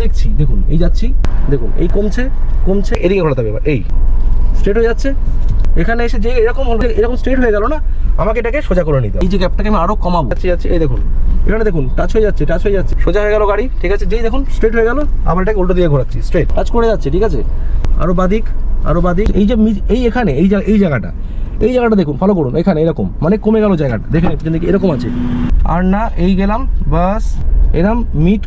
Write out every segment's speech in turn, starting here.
দেখছি দেখুন এই যাচ্ছি দেখুন এই কমছে কমছে এদিকে ঘোরাতে হবে এবার এই স্ট্রেট হয়ে যাচ্ছে এখানে এসে যে এরকম হলো এরকম স্ট্রেট হয়ে গেল না আমাকে এটাকে সোজা করে নিতে হবে এই যে গ্যাপটাকে আমি আরো কমাবো যাচ্ছে এই দেখুন এখানে দেখুন টাচ হয়ে যাচ্ছে সোজা হয়ে গেল গাড়ি ঠিক আছে যেই দেখুন স্ট্রেট হয়ে গেল আবার এটাকে উল্টো দিয়ে ঘোরাচ্ছি স্ট্রেট টাচ করে যাচ্ছে ঠিক আছে আরো বাদিক এই যে এই এখানে এই জায়গাটা দেখুন ফলো করুন এখানে এরকম মানে কমে গেল জায়গাটা দেখেন এরকম আছে আর না এই গেলাম বাস এরকম মিট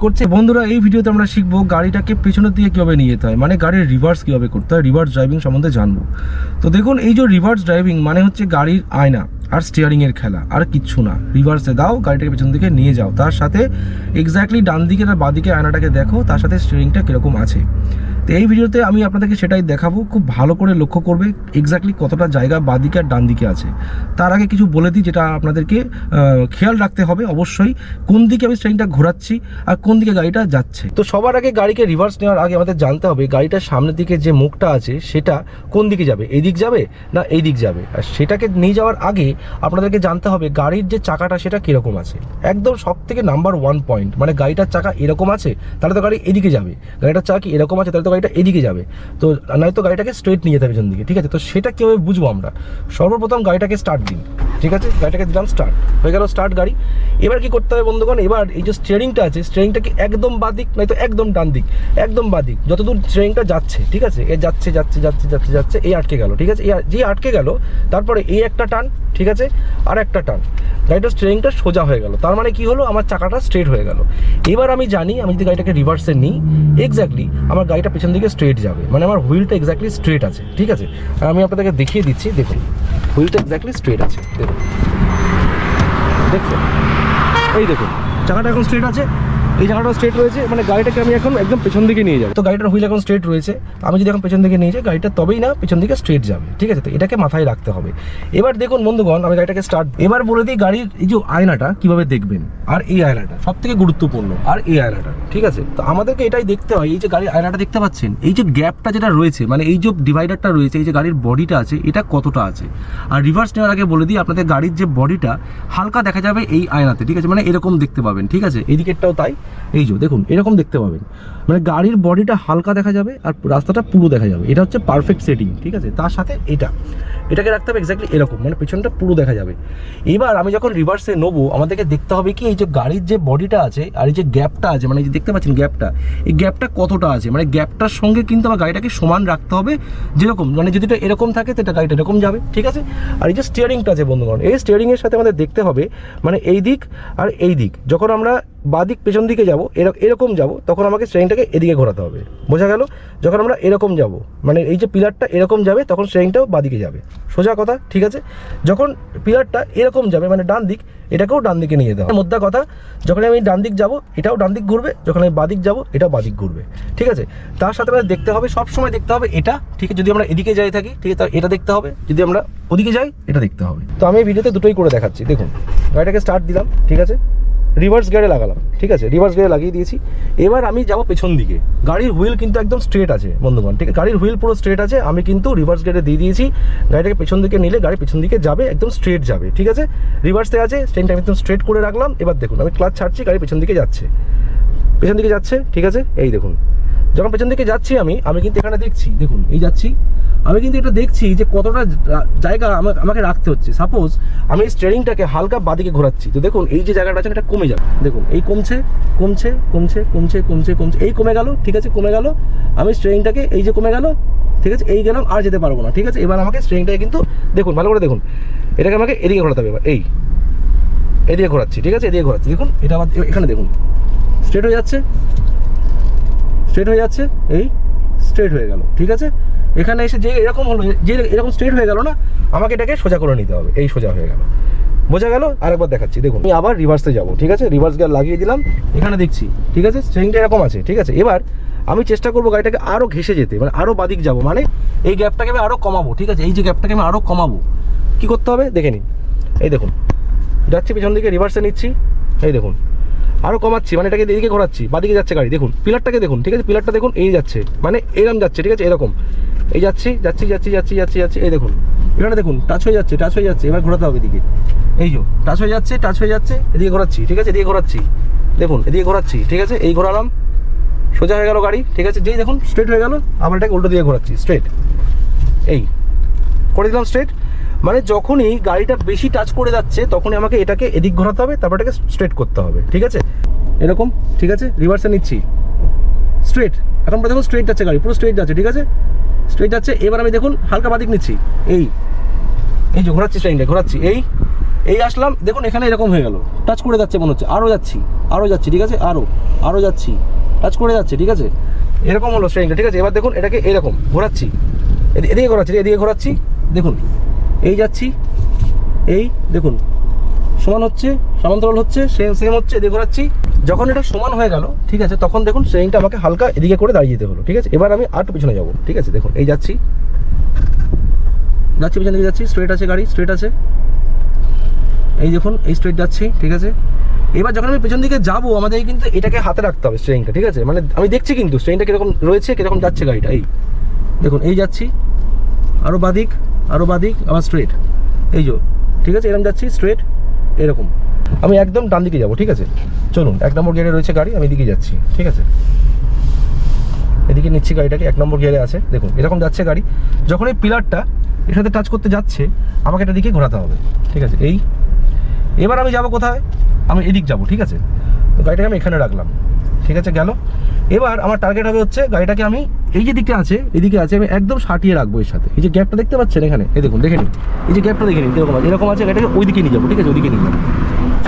করছে বন্ধুরা এই ভিডিওতে আমরা শিখবো গাড়িটাকে পেছনের দিকে কিভাবে নিয়ে যেতে হয় মানে গাড়ির রিভার্স কিভাবে করতে হয় রিভার্স ড্রাইভিং সম্বন্ধে জানবো তো দেখুন এই যে রিভার্স ড্রাইভিং মানে হচ্ছে গাড়ির আয়না আর স্টিয়ারিং এর খেলা আর কিচ্ছু না রিভার্সে দাও গাড়িটাকে পেছন দিকে নিয়ে যাও তার সাথে এক্স্যাক্টলি ডান দিকে আর বাঁ দিকে আয়নাটাকে দেখো তার সাথে স্টিয়ারিংটা কিরকম আছে তো এই ভিডিওতে আমি আপনাদেরকে সেটাই দেখাবো খুব ভালো করে লক্ষ্য করবে এক্স্যাক্টলি কতটা জায়গা বাঁ দিকে আর ডান দিকে আছে তার আগে কিছু বলে দিই যেটা আপনাদেরকে খেয়াল রাখতে হবে অবশ্যই কোন দিকে আমি স্টিয়ারিংটা ঘোরাচ্ছি আর কোন দিকে গাড়িটা যাচ্ছে তো সবার আগে গাড়িকে রিভার্স নেওয়ার আগে আমাদের জানতে হবে গাড়িটার সামনের দিকে যে মুখটা আছে সেটা কোন দিকে যাবে এই দিক যাবে না এই দিক যাবে আর সেটাকে নিয়ে যাওয়ার আগে আপনাদেরকে জানতে হবে গাড়ির যে চাকাটা সেটা কীরকম আছে একদম সব থেকে নাম্বার 1 পয়েন্ট মানে গাড়িটার চাকা এরকম আছে তাহলে তো গাড়ি এদিকে যাবে গাড়িটার চাকা কি এরকম আছে তাহলে তো গাড়িটা এদিকে যাবে তো নয়তো গাড়িটাকে স্ট্রেট নিয়ে যেতে হবে পেছন দিকে ঠিক আছে তো সেটা কীভাবে বুঝবো আমরা সর্বপ্রথম গাড়িটাকে স্টার্ট দিন ঠিক আছে গাড়িটাকে দিলাম স্টার্ট হয়ে গেল স্টার্ট গাড়ি এবার কি করতে হবে বন্ধুগণ এবার এই যে স্টিয়ারিংটা আছে স্টিয়ারিংটাকে একদম বাঁ দিক নয়তো একদম ডান দিক একদম বাঁ দিক যতদূর স্টিয়ারিংটা যাচ্ছে ঠিক আছে এ যাচ্ছে এই আটকে গেল ঠিক আছে যে আটকে গেল তারপরে এই একটা টান ঠিক আছে আর একটা টান গাড়িটার স্টিয়ারিংটা সোজা হয়ে গেল তার মানে কি হলো আমার চাকাটা স্ট্রেট হয়ে গেল এবার আমি জানি আমি যদি গাড়িটাকে রিভার্সে নিই এক্স্যাক্টলি আমার গাড়িটা পেছন দিকে স্ট্রেট যাবে মানে আমার হুইলটা এক্স্যাক্টলি স্ট্রেট আছে ঠিক আছে আর আমি আপনাদেরকে দেখিয়ে দিচ্ছি দেখুন হুইলটা এক্স্যাক্টলি স্ট্রেট আছে দেখুন এই দেখুন চাকাটা এখন স্ট্রেট আছে এই জায়গাটাও স্ট্রেট রয়েছে মানে গাড়িটাকে আমি এখন একদম পেছন দিকে নিয়ে যাবো তো গাড়িটার হুইল এখন স্ট্রেট রয়েছে আমি যদি এখন পেছন দিকে নিয়ে যাই গাড়িটা তবেই না পেছন দিকে স্ট্রেট যাবে ঠিক আছে তো এটাকে মাথায় রাখতে হবে এবার দেখুন বন্ধুগণ আমি গাড়িটাকে স্টার্ট এবার বলে দিই গাড়ির এই যে আয়নাটা কিভাবে দেখবেন আর এই আয়নাটা সব থেকে গুরুত্বপূর্ণ আর এই আয়নাটা ঠিক আছে তো আমাদেরকে এটাই দেখতে হয় এই যে গাড়ির আয়নাটা দেখতে পাচ্ছেন এই যে গ্যাপটা যেটা রয়েছে মানে এই যে ডিভাইডারটা রয়েছে এই যে গাড়ির বডিটা আছে এটা কতটা আছে আর রিভার্স নেওয়ার আগে বলে দিই আপনাদের গাড়ির যে বডিটা হালকা দেখা যাবে এই আয়নাতে ঠিক আছে মানে এরকম দেখতে পাবেন ঠিক আছে এই দিকেরটাও তাই এই যে দেখুন এরকম দেখতে পাবেন মানে গাড়ির বডিটা হালকা দেখা যাবে আর রাস্তাটা পুরো দেখা যাবে এটা হচ্ছে পারফেক্ট সেটিং ঠিক আছে তার সাথে এটাকে রাখতে হবে এক্স্যাক্টলি এরকম মানে পেছনটা পুরো দেখা যাবে এবার আমি যখন রিভার্সে নেবো আমাদেরকে দেখতে হবে কি এই যে গাড়ির যে বডিটা আছে আর এই যে গ্যাপটা আছে মানে এই যে দেখতে পাচ্ছেন গ্যাপটা এই গ্যাপটা কতটা আছে মানে গ্যাপটার সঙ্গে কিন্তু আমার গাড়িটাকে সমান রাখতে হবে যেরকম মানে যদি এটা এরকম থাকে তো এটা গাড়িটা এরকম যাবে ঠিক আছে আর এই যে স্টিয়ারিংটা আছে বন্ধুগণ এই স্টিয়ারিংয়ের সাথে আমাদের দেখতে হবে মানে এই দিক আর এই দিক যখন আমরা বাদিক পেছন দিকে যাব এরকম যাব তখন আমাকে স্টিয়ারিংটাকে এদিকে ঘোরাতে হবে বোঝা গেল যখন আমরা এরকম যাব মানে এই যে পিলারটা এরকম যাবে তখন স্টিয়ারিংটাও বাদিকে যাবে সোজা কথা ঠিক আছে যখন পিলারটা এরকম যাবে মানে ডান দিক এটাকেও ডান দিকে নিয়ে যেতে হবে মোদ্দা কথা যখন আমি ডান দিক যাব এটাও ডান দিক ঘুরবে যখন আমি বাদিক যাব এটাও বাদিক ঘুরবে ঠিক আছে তার সাথে আমাদের দেখতে হবে সবসময় দেখতে হবে এটা ঠিক আছে যদি আমরা এদিকে যাই থাকি ঠিক আছে এটা দেখতে হবে যদি আমরা ওদিকে যাই এটা দেখতে হবে তো আমি এই ভিডিওতে দুটোই করে দেখাচ্ছি দেখুন গাড়িটাকে স্টার্ট দিলাম ঠিক আছে রিভার্স গিয়ারে লাগালাম ঠিক আছে রিভার্স গিয়ারে লাগিয়ে দিয়েছি এবার আমি যাব পেছন দিকে গাড়ির হুইল কিন্তু একদম স্ট্রেট আছে বন্ধুগণ ঠিক আছে গাড়ির হুইল পুরো স্ট্রেট আছে আমি কিন্তু রিভার্স গিয়ারে দিয়ে দিয়েছি গাড়িটাকে পেছন দিকে নিলে গাড়ি পেছন দিকে যাবে একদম স্ট্রেট যাবে ঠিক আছে রিভার্সে আছে স্টেনটা একদম স্ট্রেট করে রাখলাম এবার দেখুন আমি ক্লাচ ছাড়ছি গাড়ি পেছন দিকে যাচ্ছে ঠিক আছে এই দেখুন যখন পেছন দিকে যাচ্ছি আমি কিন্তু এখানে দেখছি দেখুন এই যাচ্ছি আমি কিন্তু এটা দেখছি যে কতটা জায়গা আমাকে রাখতে হচ্ছে সাপোজ আমি স্টিয়ারিংটাকে হালকা বাদিকে ঘোরাচ্ছি তো দেখুন এই যে জায়গাটা আছে এটা কমে যাবে দেখুন এই কমছে এই কমে গেল ঠিক আছে কমে গেল আমি স্টিয়ারিংটাকে এই যে কমে গেল ঠিক আছে এই গেলাম আর যেতে পারবো না ঠিক আছে এবার আমাকে স্টিয়ারিংটাকে কিন্তু দেখুন ভালো করে দেখুন এটাকে আমাকে এদিকে ঘোরাতে হবে এবার এদিকে ঘোরাচ্ছি ঠিক আছে এদিকে ঘোরাচ্ছি দেখুন এটা আবার এখানে দেখুন স্ট্রেট হয়ে যাচ্ছে এই স্ট্রেট হয়ে গেল ঠিক আছে এখানে এসে যে এরকম হলো যে এরকম স্ট্রেট হয়ে গেল না আমাকে এটাকে সোজা করে নিতে হবে এই সোজা হয়ে গেল বোঝা গেল আরেকবার দেখাচ্ছি দেখুন আমি আবার রিভার্সে যাব ঠিক আছে রিভার্স গিয়ার লাগিয়ে দিলাম এখানে দেখছি ঠিক আছে স্টিয়ারিংটা এরকম আছে ঠিক আছে এবার আমি চেষ্টা করবো গাড়িটাকে আরও ঘেসে যেতে মানে আরও বাদিক যাব মানে এই গ্যাপটাকে আমি আরও কমাবো ঠিক আছে এই যে গ্যাপটাকে আমি আরও কমাবো কী করতে হবে দেখে নিন এই দেখুন যাচ্ছি পেছন দিকে রিভার্সে নিচ্ছি এই দেখুন আরও কমাচ্ছি মানে এটাকে এদিকে ঘোরাচ্ছি বাদিকে যাচ্ছে গাড়ি দেখুন পিলারটাকে দেখুন ঠিক আছে পিলারটা দেখুন এই যাচ্ছে মানে এরকম যাচ্ছে ঠিক আছে এরকম এই যাচ্ছি এই দেখুন এখানে দেখুন টাচ হয়ে যাচ্ছে এবার ঘোরাতে হবে এদিকে এই যে টাচ হয়ে যাচ্ছে এদিকে ঘোরাচ্ছি ঠিক আছে এদিকে ঘোরাচ্ছি দেখুন এদিকে ঘোরাচ্ছি ঠিক আছে এই ঘোরালাম সোজা হয়ে গেল গাড়ি, ঠিক আছে। যেই দেখুন স্ট্রেট হয়ে গেল, আবার এটাকে উল্টো দিয়ে ঘোরাচ্ছি, স্ট্রেট, এই করে দিলাম স্ট্রেট। মানে যখনই গাড়িটা বেশি টাচ করে যাচ্ছে তখনই আমাকে এটাকে এদিক ঘোরাতে হবে, তারপর এটাকে স্ট্রেট করতে হবে, ঠিক আছে, এরকম, ঠিক আছে। রিভার্সে নিচ্ছি, স্ট্রেট, এখন দেখুন স্ট্রেট যাচ্ছে গাড়ি, পুরো স্ট্রেট যাচ্ছে, ঠিক আছে, স্ট্রেট যাচ্ছে। এবার আমি দেখুন হালকা বাদিক নিচ্ছি, এই যে ঘোরাচ্ছি স্ট্রেটটা, ঘোরাচ্ছি, এই আসলাম, দেখুন এখানে এরকম হয়ে গেল, টাচ করে যাচ্ছে মনে হচ্ছে, আরও যাচ্ছি, ঠিক আছে, আরও যাচ্ছি, টাচ করে যাচ্ছে, ঠিক আছে, এরকম হলো স্ট্রেটটা, ঠিক আছে। এবার দেখুন এটাকে এরকম ঘোরাচ্ছি, এদিকে ঘোরাচ্ছি, দেখুন এই যাচ্ছি, এই দেখুন সমান হচ্ছে, সমান্তরাল হচ্ছে, সেম হচ্ছে, এদিকে ঘোরাচ্ছি। যখন এটা সমান হয়ে গেল, ঠিক আছে, তখন দেখুন স্ট্রেটটা আমাকে হালকা এদিকে করে দাঁড়িয়ে যেতে হলো, ঠিক আছে। এবার আমি আর একটু পিছনে যাবো, ঠিক আছে, দেখুন এই যাচ্ছি, পিছন দিকে যাচ্ছি, স্ট্রেট আছে গাড়ি, স্ট্রেট আছে, এই দেখুন এই স্ট্রেট যাচ্ছি, ঠিক আছে। এবার যখন আমি পেছন দিকে যাবো, আমাদের কিন্তু এটাকে হাতে রাখতে হবে স্ট্রেইনটা, ঠিক আছে। মানে আমি দেখছি কিন্তু স্ট্রেইনটা কীরকম রয়েছে, কীরকম যাচ্ছে গাড়িটা, এই দেখুন এই যাচ্ছি, আরও বাদিক, আবার স্ট্রেট, এই যে, ঠিক আছে, এরকম যাচ্ছি স্ট্রেট, এরকম। আমি একদম ডান দিকে যাবো, ঠিক আছে। চলুন, 1 নম্বর গিয়ারে রয়েছে গাড়ি, আমি এদিকে যাচ্ছি, ঠিক আছে, এদিকে নিচ্ছি গাড়িটাকে, 1 নম্বর গিয়ারে আছে, দেখুন এরকম যাচ্ছে গাড়ি। যখন এই পিলারটা এর সাথে টাচ করতে যাচ্ছে, আমাকে এটা দিকে ঘোরাতে হবে, ঠিক আছে। এবার আমি যাবো কোথায়, আমি এদিক যাবো, ঠিক আছে। গাড়িটাকে আমি এখানে রাখলাম, ঠিক আছে, গেল। এবার আমার টার্গেট হবে হচ্ছে গাড়িটাকে আমি এই যে দিকটা আছে, এদিকে আছে, আমি একদম সাটিয়ে রাখবো এর সাথে। এই যে গ্যাপটা দেখতে পাচ্ছেন এখানে, এই দেখুন, দেখে নিন, এই যে গ্যাপটা দেখে নিন, এরকম আছে, গাড়িটাকে ওই দিকে নিয়ে যাবো, ঠিক আছে, ওইদিকে নিয়ে যাবো।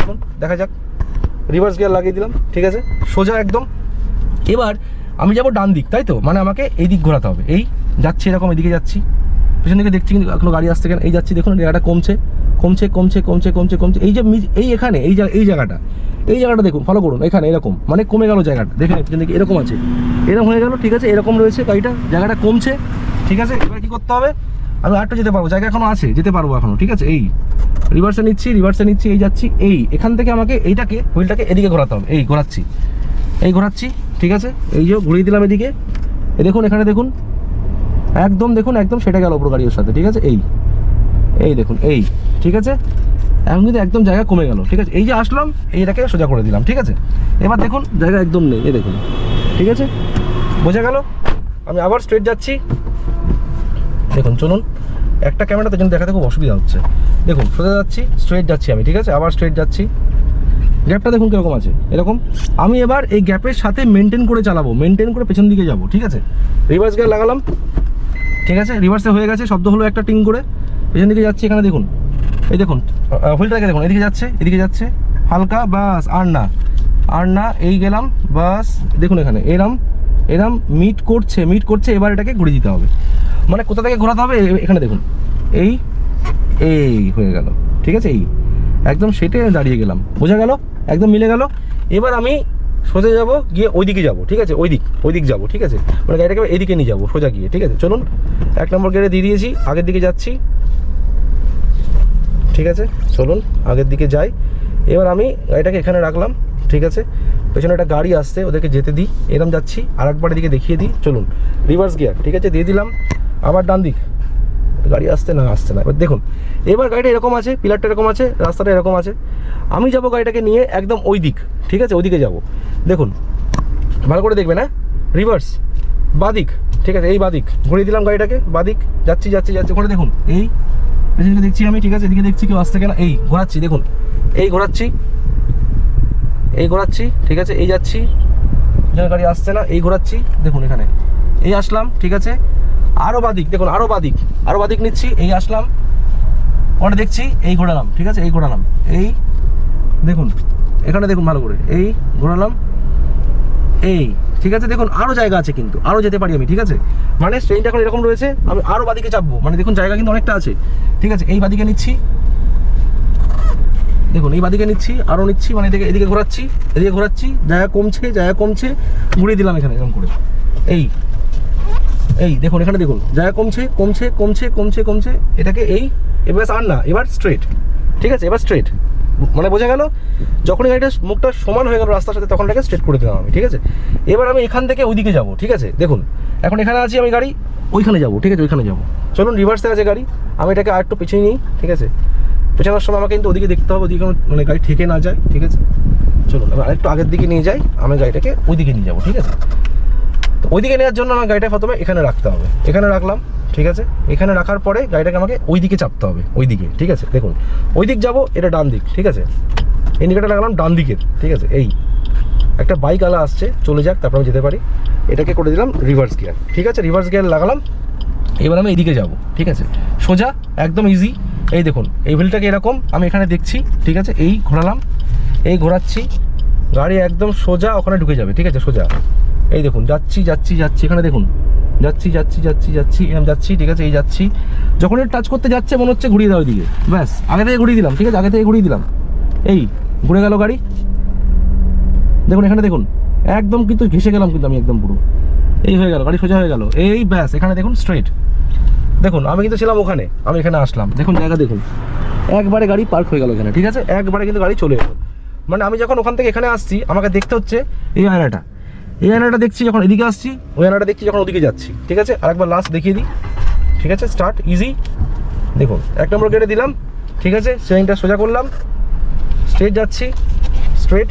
এখন দেখা যাক, রিভার্স গিয়ার লাগিয়ে দিলাম, ঠিক আছে, সোজা একদম। এবার আমি যাবো ডান দিক, তাই তো, মানে আমাকে এই দিক ঘোরাতে হবে, এই যাচ্ছি এরকম, এদিকে যাচ্ছি, পেছন দিকে দেখছি কিন্তু এখনো গাড়ি আসছে কেন, এই যাচ্ছি, দেখুন জায়গাটা কমছে, এই যে এখানে এই জায়গাটা দেখুন, ফলো করুন, এখানে এরকম, মানে কমে গেল জায়গাটা, দেখেন পেছন দিকে এরকম আছে, এরকম হয়ে গেল, ঠিক আছে, এরকম রয়েছে গাড়িটা, জায়গাটা কমছে, ঠিক আছে। এবার কি করতে হবে, আমি আরেকটু যেতে পারবো, জায়গা এখনো আছে, যেতে পারবো এখনো, ঠিক আছে। এই রিভার্সে নিচ্ছি, এই যাচ্ছি, এখান থেকে আমাকে এইটাকে হুইলটাকে এদিকে ঘোরাতে হবে, এই ঘোরাচ্ছি, ঠিক আছে, এই যে ঘুরিয়ে দিলাম এদিকে, দেখুন এখানে দেখুন, একদম সেটা গেল পুরো গাড়ির সাথে, ঠিক আছে। এই দেখুন, ঠিক আছে, এখন কিন্তু একদম জায়গা কমে গেল, ঠিক আছে। এই যে আসলাম, এইটাকে সোজা করে দিলাম, ঠিক আছে। এবার দেখুন জায়গা একদম নেই, এই দেখুন, ঠিক আছে, বোঝা গেল। আমি আবার স্ট্রেট যাচ্ছি, দেখুন, চলুন, একটা ক্যামেরাতে জন্য দেখাতে খুব অসুবিধা হচ্ছে, দেখুন সোজা যাচ্ছি, স্ট্রেট যাচ্ছি আমি, ঠিক আছে, আবার স্ট্রেট যাচ্ছি, গ্যাপটা দেখুন কীরকম আছে, এরকম। আমি এবার এই গ্যাপের সাথে মেনটেন করে চালাবো, মেনটেন করে পেছন দিকে যাবো, ঠিক আছে। রিভার্স গিয়ার লাগালাম, ঠিক আছে, রিভার্সে হয়ে গেছে, শব্দ হলো একটা টিং করে, পেছন দিকে যাচ্ছি, এখানে দেখুন, এই দেখুন হুইলটাকে দেখুন, এদিকে যাচ্ছে হালকা, বাস, আর না, এই গেলাম, বাস, দেখুন এখানে এরম মিট করছে, এবার এটাকে ঘুরে দিতে হবে। মানে কোথা থেকে ঘোরাতে হবে, এখানে দেখুন, এই হয়ে গেল, ঠিক আছে, একদম সেটে দাঁড়িয়ে গেলাম, বোঝা গেল, একদম মিলে গেল। এবার আমি সোজা যাবো, গিয়ে ওইদিকে যাবো, ঠিক আছে, ওইদিক যাবো, ঠিক আছে, মানে গাড়িটাকে এইদিকে নিয়ে যাবো সোজা গিয়ে, ঠিক আছে। চলুন, 1 নম্বর গিয়ারে দিয়ে দিয়েছি, আগের দিকে যাচ্ছি, ঠিক আছে, চলুন আগের দিকে যাই। এবার আমি গাড়িটাকে এখানে রাখলাম, ঠিক আছে, পেছনে একটা গাড়ি আসছে, ওদেরকে যেতে দিই, এরকম যাচ্ছি, আর একবার এদিকে দেখিয়ে দিই, চলুন, রিভার্স গিয়ার, ঠিক আছে, দিয়ে দিলাম, আবার ডান দিক, গাড়ি আসছে না, এবার দেখুন, এবার গাড়িটা এরকম আছে, পিলারটা এরকম আছে, রাস্তাটা এরকম আছে, আমি যাবো গাড়িটাকে নিয়ে একদম ওই দিক, ঠিক আছে, ওইদিকে যাবো, দেখুন ভালো করে দেখবেন, হ্যাঁ, রিভার্স বাদিক, ঠিক আছে, এই বাদিক ঘুরিয়ে দিলাম গাড়িটাকে, বাদিক যাচ্ছি, ওখানে দেখুন, এই পেছনে দেখছি আমি, ঠিক আছে, এদিকে দেখছি কেউ আসছে কেনা, এই ঘোরাচ্ছি, দেখুন, এই ঘোরাচ্ছি, ঠিক আছে, এই যাচ্ছি, গাড়ি আসছে না, এই ঘোরাচ্ছি, দেখুন এখানে, এই আসলাম, ঠিক আছে, আরও বাদিক, দেখুন আরও বাদিক নিচ্ছি, এই আসলাম, ওটা দেখছি, এই ঘোরালাম, ঠিক আছে, এই ঘোরালাম, এই দেখুন এখানে দেখুন ভালো করে, এই ঘোরালাম, এই, ঠিক আছে, দেখুন আরও জায়গা আছে, কিন্তু আরও যেতে পারি আমি, ঠিক আছে। মানে ট্রেনটা এখন এরকম রয়েছে, আমি আরও বাদিকে চাপবো, মানে দেখুন জায়গা কিন্তু অনেকটা আছে, ঠিক আছে, এই বাদিকে নিচ্ছি, দেখুন এই বাদিকে নিচ্ছি, আরও নিচ্ছি, মানে এদিকে ঘোরাচ্ছি, জায়গা কমছে, ঘুরিয়ে দিলাম এখানে এরকম করে, এই দেখুন এখানে দেখুন জায়গা কমছে, এটাকে এবার আর না, এবার স্ট্রেট, ঠিক আছে, এবার স্ট্রেট, মানে বোঝা গেল। যখনই গাড়িটা মুখটা সমান হয়ে গেল রাস্তার সাথে, তখন এটাকে স্ট্রেট করে দিলাম আমি, ঠিক আছে। এবার আমি এখান থেকে ওইদিকে যাবো, ঠিক আছে, দেখুন এখন এখানে আছি আমি, গাড়ি ওইখানে যাবো, ঠিক আছে, ওইখানে যাবো, চলুন, রিভার্সে আছে গাড়ি, আমি এটাকে আর একটু পিছিয়ে নিই, ঠিক আছে, পেছানোর সময় আমাকে কিন্তু ওদিকে দেখতে হবে, ওদিকে মানে গাড়ি ঠেকে না যায়, ঠিক আছে। চলুন আমি আরেকটু আগের দিকে নিয়ে যাই, আমি গাড়িটাকে ওইদিকে নিয়ে যাবো, ঠিক আছে। ওইদিকে নেওয়ার জন্য আমার গাড়িটা প্রথমে এখানে রাখতে হবে, এখানে রাখলাম, ঠিক আছে। এখানে রাখার পরে গাড়িটাকে আমাকে ওই দিকে চাপতে হবে, ওই দিকে, ঠিক আছে। দেখুন ওই দিক যাবো, এটা ডান দিক, ঠিক আছে। ইন্ডিকেটার লাগালাম ডান দিকের, ঠিক আছে। এই একটা বাইক আলা আসছে, চলে যাক, তারপর আমি যেতে পারি। এটাকে করে দিলাম রিভার্স গিয়ার, ঠিক আছে। রিভার্স গিয়ার লাগালাম, এবার আমি এইদিকে যাব, ঠিক আছে। সোজা, একদম ইজি। এই দেখুন এই হুইলটাকে এরকম আমি এখানে দেখছি, ঠিক আছে। এই ঘোরালাম, এই ঘোরাচ্ছি, গাড়ি একদম সোজা ওখানে ঢুকে যাবে, ঠিক আছে। সোজা এই দেখুন যাচ্ছি যাচ্ছি যাচ্ছি, এখানে দেখুন যাচ্ছি যাচ্ছি যাচ্ছি যাচ্ছি, এরকম যাচ্ছি, ঠিক আছে। এই যাচ্ছি, যখন এটা টাচ করতে যাচ্ছে মনে হচ্ছে ঘুরিয়ে দাও ওইদিকে, ব্যাস আগে থেকে ঘুরিয়ে দিলাম, ঠিক আছে। আগে থেকে ঘুরিয়ে দিলাম, এই ঘুরে গেল গাড়ি। দেখুন এখানে দেখুন একদম কিন্তু ঘেসে গেলাম, কিন্তু আমি একদম পুরো এই হয়ে গেল, গাড়ি সোজা হয়ে গেল, এই ব্যাস। এখানে দেখুন স্ট্রেট, দেখুন আমি কিন্তু ছিলাম ওখানে, আমি এখানে আসলাম, দেখুন জায়গা দেখুন, একবারে গাড়ি পার্ক হয়ে গেল এখানে, ঠিক আছে। একবারে কিন্তু গাড়ি চলে এলো। মানে আমি যখন ওখান থেকে এখানে আসছি, আমাকে দেখতে হচ্ছে এই আয়নাটা, এই আয়নাটা দেখছি যখন এদিকে আসছি, ওই আয়নাটা দেখছি যখন ওদিকে যাচ্ছি, ঠিক আছে। আরেকবার লাস্ট দেখিয়ে দিই, ঠিক আছে। Start, easy. দেখুন 1 নম্বর গেটে দিলাম, ঠিক আছে। স্টিয়ারিংটা সোজা করলাম, স্ট্রেট যাচ্ছি, স্ট্রেট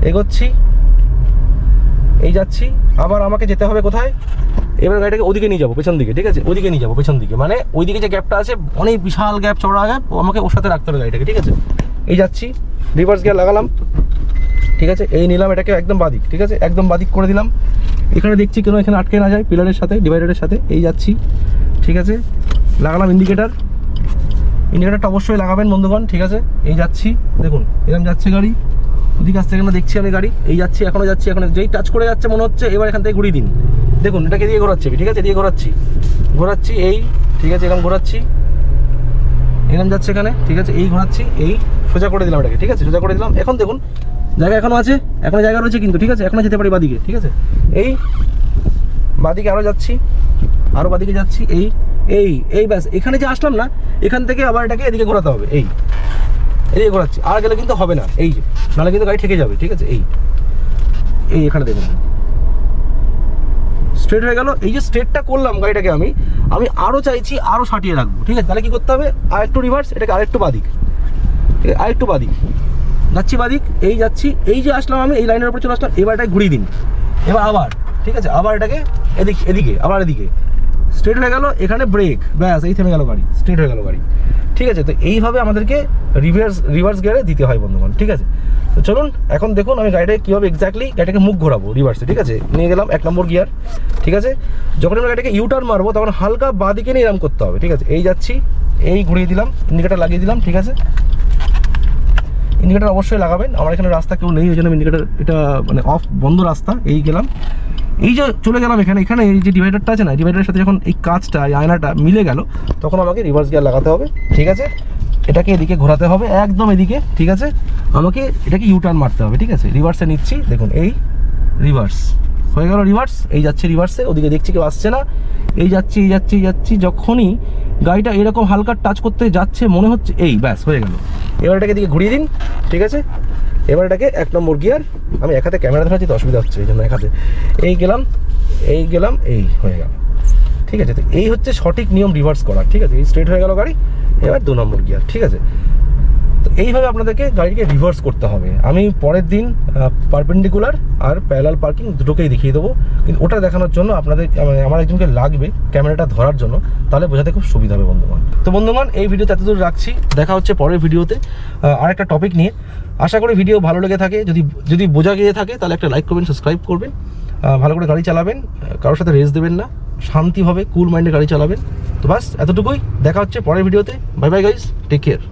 এগোচ্ছি, এই যাচ্ছি। আবার আমাকে যেতে হবে কোথায়, এবার গাড়িটাকে ওদিকে নিয়ে যাবো, পেছন দিকে, ঠিক আছে। ওদিকে নিয়ে যাবো পেছন দিকে, মানে ওইদিকে যে গ্যাপটা আছে, অনেক বিশাল গ্যাপ, চওড়া গ্যাপ, ও আমাকে ওর সাথে রাখতে হবে গাড়িটাকে, ঠিক আছে। এই যাচ্ছি, রিভার্স গিয়ার লাগালাম, ঠিক আছে। এই নিলাম এটাকে একদম বাদিক, ঠিক আছে, একদম বাদিক করে দিলাম। এখানে দেখছি কেন এখানে আটকে না যায়, পিলারের সাথে, ডিভাইডারের সাথে। এই যাচ্ছি, ঠিক আছে। লাগালাম ইন্ডিকেটার, ইন্ডিকেটারটা অবশ্যই লাগাবেন বন্ধুগণ, ঠিক আছে। এই যাচ্ছি, দেখুন এরকম যাচ্ছে গাড়ি, ওদিকে আসতে কেন দেখছি আমি গাড়ি, এই যাচ্ছি, এখনো যাচ্ছি, এখন যেই টাচ করে যাচ্ছে মনে হচ্ছে এবার এখান থেকে ঘুরিয়ে দিন। দেখুন এটাকে দিয়ে ঘোরাচ্ছি, ঠিক আছে, দিয়ে ঘোরাচ্ছি, ঘোরাচ্ছি, এই ঠিক আছে, এরকম ঘোরাচ্ছি, এরকম যাচ্ছে এখানে, ঠিক আছে। এই ঘোরাচ্ছি, এই সোজা করে দিলাম এটাকে, ঠিক আছে, সোজা করে দিলাম। এখন দেখুন জায়গা এখনো আছে, এখনো জায়গা রয়েছে কিন্তু, ঠিক আছে। এখনো যেতে পারি বাদিকে, ঠিক আছে। এই বাদিকে আরও যাচ্ছি, আরও বাদিকে যাচ্ছি, এই এই এই ব্যাস। এখানে যে আসলাম না, এখান থেকে আবার এটাকে এদিকে ঘোরাতে হবে, এই এদিকে ঘোরাচ্ছি। আর গেলে কিন্তু হবে না, এই যে, নাহলে কিন্তু গাড়ি ঠেকে যাবে, ঠিক আছে। এই এই এখানে দেখুন স্ট্রেট হয়ে গেল। এই যে স্ট্রেটটা করলাম গাড়িটাকে, আমি আরও চাইছি আরও সাটিয়ে রাখবো, ঠিক আছে। তাহলে কী করতে হবে, আর একটু রিভার্স, এটাকে আরেকটু বাদিক, ঠিক আছে, আরেকটু বাদিক যাচ্ছি, বাদিক এই যাচ্ছি। এই যে আসলাম আমি, এই লাইনের উপর চলে আসলাম, এবার এটাকে ঘুরিয়ে দিন, এবার আবার, ঠিক আছে। আবার এটাকে এদিকে, এদিকে আবার এদিকে, স্ট্রেট হয়ে গেল। এখানে ব্রেক, ব্যাস, এই থেমে গেল গাড়ি, স্ট্রেট হয়ে গেল গাড়ি, ঠিক আছে। তো এইভাবে আমাদেরকে রিভার্স গিয়ারে দিতে হয় বন্ধুগণ, ঠিক আছে। তো চলুন এখন দেখুন আমি গাড়িটাকে কীভাবে এক্স্যাক্টলি গাড়িটাকে মুখ ঘোরাবো রিভার্সে, ঠিক আছে। নিয়ে গেলাম 1 নম্বর গিয়ার, ঠিক আছে। যখন আমরা গাড়িটাকে ইউটার্ন মারবো তখন হালকা বাঁদিকে নিয়ে এরম করতে হবে, ঠিক আছে। এই যাচ্ছি, এই ঘুরিয়ে দিলাম, ইন্ডিকেটার লাগিয়ে দিলাম, ঠিক আছে। ইন্ডিকেটার অবশ্যই লাগাবেন, আমার এখানে রাস্তা কেউ নেই, ওই জন্য ইন্ডিকেটার এটা মানে অফ, বন্ধ রাস্তা। এই গেলাম, এই যে চলে গেলাম এখানে, এখানে এই যে ডিভাইডারটা আছে না, ডিভাইডারের সাথে যখন এই কাঁচটা, এই আয়নাটা মিলে গেল, তখন আমাকে রিভার্স গিয়ার লাগাতে হবে, ঠিক আছে। এটাকে এদিকে ঘোরাতে হবে, একদম এদিকে, ঠিক আছে। আমাকে এটাকে ইউটার্ন মারতে হবে, ঠিক আছে। রিভার্সে নিচ্ছি, দেখুন এই রিভার্স হয়ে গেল, রিভার্স। এই যাচ্ছে রিভার্সে, ওদিকে দেখছি কেউ আসছে না, এই যাচ্ছি, এই যাচ্ছি, এই যাচ্ছি। যখনই গাড়িটা এরকম হালকা টাচ করতে যাচ্ছে মনে হচ্ছে, এই ব্যাস হয়ে গেল। এবার এটাকে দিকে ঘুরিয়ে দিন, ঠিক আছে। এবার এটাকে 1 নম্বর গিয়ার, আমি এক হাতে ক্যামেরা দেখাচ্ছি তো অসুবিধা হচ্ছে, এই জন্য এক হাতে এই গেলাম, এই গেলাম, এই হয়ে গেল, ঠিক আছে। তো এই হচ্ছে সঠিক নিয়ম রিভার্স করার, ঠিক আছে। এই স্ট্রেট হয়ে গেল গাড়ি, এবার 2 নম্বর গিয়ার, ঠিক আছে। তো এইভাবে আপনাদেরকে গাড়িকে রিভার্স করতে হবে। আমি পরের দিন পারপেন্ডিকুলার আর প্যারালাল পার্কিং দুটোকেই দেখিয়ে দেবো, কিন্তু ওটা দেখানোর জন্য আপনাদের আমার একজনকে লাগবে ক্যামেরাটা ধরার জন্য, তাহলে বোঝাতে খুব সুবিধা হবে বন্ধুগণ। তো বন্ধুগণ এই ভিডিওতে এতদূর রাখছি, দেখা হচ্ছে পরের ভিডিওতে আরেকটা টপিক নিয়ে। আশা করি ভিডিও ভালো লেগে থাকে, যদি বোঝা গিয়ে থাকে তাহলে একটা লাইক করবেন, সাবস্ক্রাইব করবেন, ভালো করে গাড়ি চালাবেন, কারোর সাথে রেস দেবেন না, শান্তিভাবে কুল মাইন্ডে গাড়ি চালাবেন। তো বাস এতটুকুই, দেখা হচ্ছে পরের ভিডিওতে। Bye bye guys, take care.